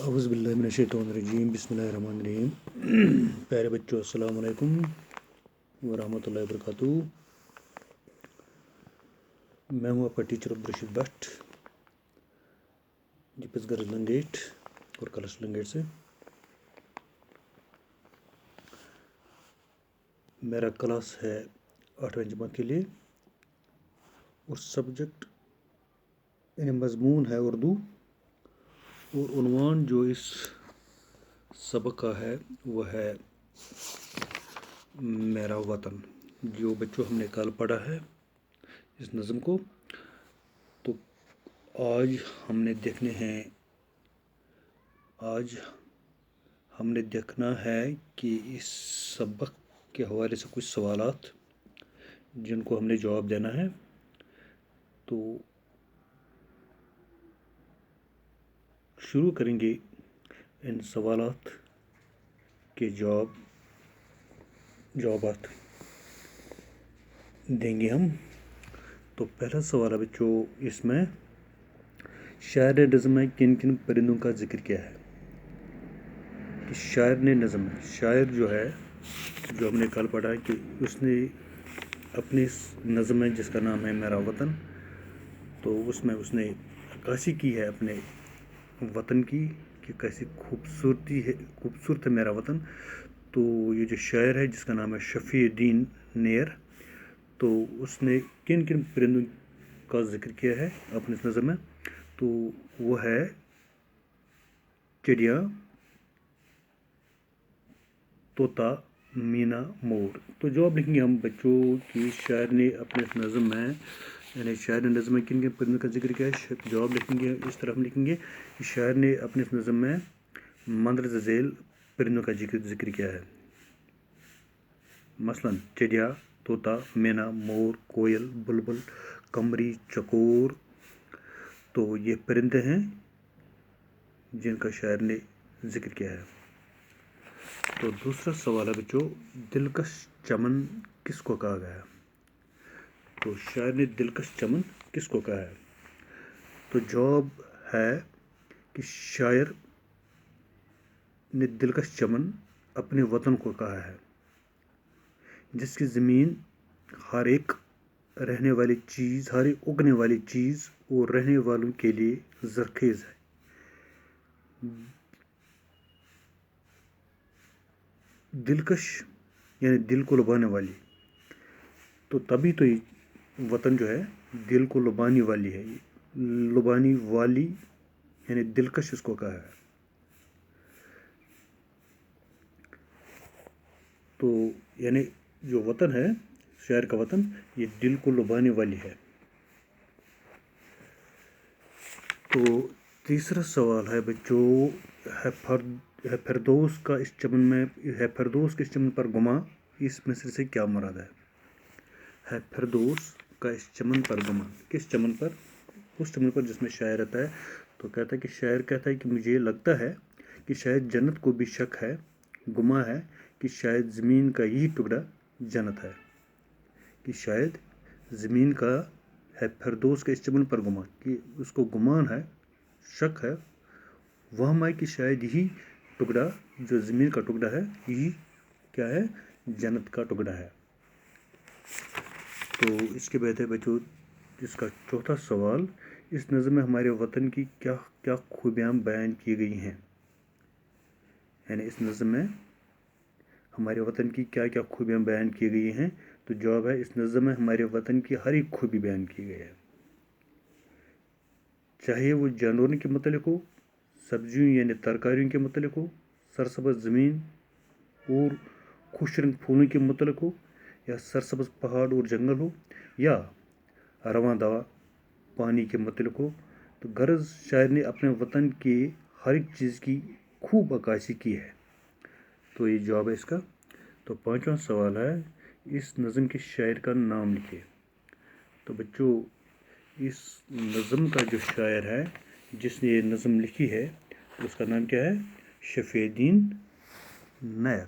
اعوذ باللہ من الشیطان الرجیم بسم اللہ الرحمن الرحیم۔ پیارے بچوں، السلام علیکم ورحمۃ اللہ وبرکاتہ۔ میں ہوں آپ کا ٹیچر عبدالرشید بٹ، جپس گرج لنگیٹ اور کلش لنگیٹ سے۔ میرا کلاس ہے 8ویں جماعت کے لیے اور سبجیکٹ یعنی مضمون ہے اردو، اور عنوان جو اس سبق کا ہے وہ ہے میرا وطن۔ جو بچوں ہم نے کل پڑھا ہے اس نظم کو، تو آج ہم نے دیکھنا ہے کہ اس سبق کے حوالے سے کچھ سوالات جن کو ہم نے جواب دینا ہے۔ تو شروع کریں گے ان سوالات کے جوابات دیں گے ہم۔ تو پہلا سوال ہے بچوں اس میں، شاعر نے نظم میں کن کن پرندوں کا ذکر کیا ہے؟ کہ شاعر نے نظم میں، شاعر جو ہے جو ہم نے کل پڑھا ہے کہ اس نے اپنی نظم میں جس کا نام ہے میرا وطن، تو اس میں اس نے عکاسی کی ہے اپنے وطن کی کہ کیسی خوبصورت ہے میرا وطن۔ تو یہ جو شاعر ہے جس کا نام ہے شفیع الدین نیر، تو اس نے کن کن پرندوں کا ذکر کیا ہے اپنے اس نظم میں؟ تو وہ ہے چڑیا، طوطا، مینا، مور۔ تو جواب لکھیں گے ہم بچوں کی شاعر نے اپنے اس نظم میں، یعنی شاعر نے نظم میں کن کن پرندوں کا ذکر کیا ہے، جواب لکھیں گے اس طرح ہم لکھیں گے کہ شاعر نے اپنے اس نظم میں مندرجہ ذیل پرندوں کا ذکر کیا ہے، مثلاً چڑیا، طوطا، مینا، مور، کوئل، بلبل، قمری، چکور۔ تو یہ پرندے ہیں جن کا شاعر نے ذکر کیا ہے۔ تو دوسرا سوال ہے بچوں، دلکش چمن کس کو کہا گیا ہے؟ تو شاعر نے دلکش چمن کس کو کہا ہے؟ تو جواب ہے کہ شاعر نے دلکش چمن اپنے وطن کو کہا ہے، جس کی زمین ہر ایک رہنے والی چیز، ہر ایک اگنے والی چیز اور رہنے والوں کے لیے زرخیز ہے۔ دلکش یعنی دل کو لبھانے والی، تو تبھی تو یہ وطن جو ہے دل کو لبھانے والی ہے، لبھانے والی یعنی دلکش اس کو کہا ہے۔ تو یعنی جو وطن ہے شاعر کا وطن، یہ دل کو لبھانے والی ہے۔ تو تیسرا سوال ہے بچوں، ہے فردوس کا اس چمن پر گما، اس مصرع سے کیا مراد ہے؟ ہے فردوس کا اس چمن پر گما، کس چمن پر؟ اس چمن پر جس میں شاعر رہتا ہے۔ تو کہتا ہے کہ شاعر کہتا ہے کہ مجھے لگتا ہے کہ شاید جنت کو بھی شک ہے، گما ہے کہ شاید زمین کا یہی ٹکڑا جنت ہے۔ کہ شاید زمین کا ہے فردوس کا اس چمن پر گما، کہ اس کو گمان ہے، شک ہے، وہم ہے کہ شاید یہی ٹکڑا جو زمین کا ٹکڑا ہے، یہی کیا ہے؟ جنت کا ٹکڑا ہے۔ تو اس کے بعد ہے بچوں اس کا چوتھا سوال، اس نظم میں ہمارے وطن کی کیا کیا خوبیاں بیان کی گئی ہیں؟ یعنی اس نظم میں ہمارے وطن کی کیا کیا خوبیاں بیان کی گئی ہیں؟ تو جواب ہے اس نظم میں ہمارے وطن کی ہر ایک خوبی بیان کی گئی ہے، چاہے وہ جانوروں کے متعلق ہو، سبزیوں یعنی ترکاریوں کے متعلق ہو، سرسبز زمین اور خوش رنگ پھولوں کے متعلق ہو، یا سرسبز پہاڑ اور جنگل ہو، یا رواں دوا پانی کے متعلق ہو۔ تو غرض شاعر نے اپنے وطن کے ہر ایک چیز کی خوب عکاسی کی ہے۔ تو یہ جواب ہے اس کا۔ تو پانچواں سوال ہے، اس نظم کے شاعر کا نام لکھیے۔ تو بچوں اس نظم کا جو شاعر ہے جس نے یہ نظم لکھی ہے اس کا نام کیا ہے؟ شفیع الدین نیر۔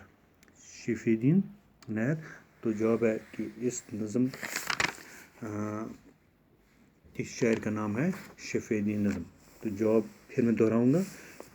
شفیع الدین نیر۔ تو جواب ہے کہ اس نظم اس شاعر کا نام ہے شفیع الدین نظم۔ تو جواب پھر میں دہراؤں گا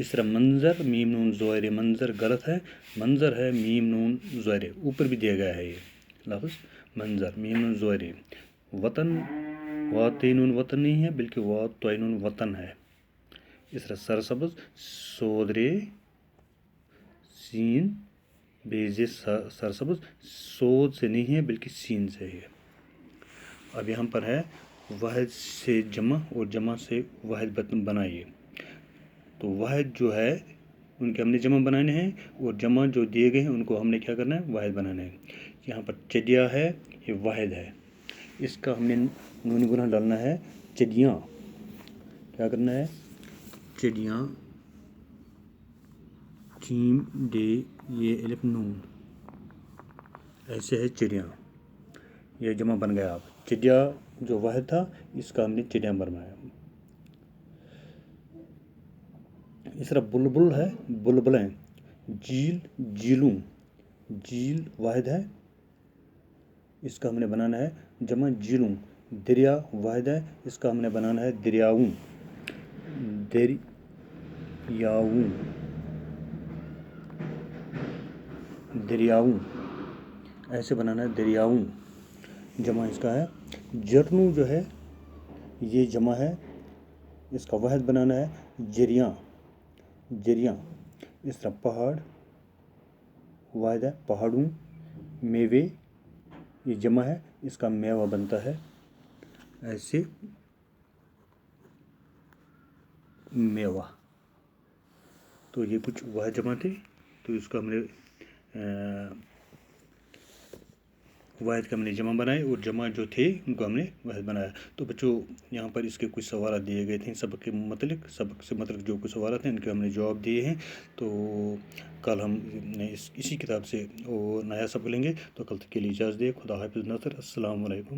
اس طرح منظر میم نون زیر منظر غلط ہے، منظر ہے میم نون زیر، اوپر بھی دیا گیا ہے یہ لفظ منظر میم نون زیر۔ وطن واطین نون وطن نہیں ہے بلکہ واطین نون وطن ہے۔ اس طرح سرسبز سودرے سین بیزے سرسبز سود سے نہیں ہے بلکہ سین سے ہے۔ اب یہاں پر ہے واحد سے جمع اور جمع سے واحد بنائیے، تو واحد جو ہے ان کے ہم نے جمع بنانے ہیں اور جمع جو دیے گئے ہیں ان کو ہم نے کیا کرنا ہے واحد بنانا ہے۔ یہاں پر چڑیا ہے یہ واحد ہے، اس کا ہم نے نون گناہ ڈالنا ہے چڑیاں، کیا کرنا ہے چڑیاں چیم ڈے یہ الف نون، ایسے ہے چڑیاں، یہ جمع بن گیا۔ آپ چڑیا جو واحد تھا اس کا ہم نے چڑیاں بنوایا۔ اس طرح بلبل ہے بلبلیں، جیل جیلوں، جیل واحد ہے اس کا ہم نے بنانا ہے جمع جیلوں۔ دریا واحد ہے اس کا ہم نے بنانا ہے دریاؤں، دریاؤں، دریاؤں، ایسے بنانا ہے دریاؤں، جمع اس کا ہے۔ جرنوں جو ہے یہ جمع ہے، اس کا واحد بنانا ہے جریاں، جریاں۔ اس طرح پہاڑ واحد ہے پہاڑوں، میوے یہ جمع ہے اس کا میوہ بنتا ہے ایسے میوہ۔ تو یہ کچھ واحد جمع تھے، تو اس کا ہم نے واحد کا ہم نے جمع بنائے اور جمع جو تھے ان کو ہم نے واحد بنایا۔ تو بچوں یہاں پر اس کے کچھ سوالات دیے گئے تھے سبق کے متعلق، سبق سے متعلق جو کچھ سوالات ہیں ان کے ہم نے جواب دیے ہیں۔ تو کل ہم اسی کتاب سے وہ نیا سبق لیں گے، تو کل تک کے لیے اجازت دیں۔ خدا حافظ ناصر، السلام علیکم۔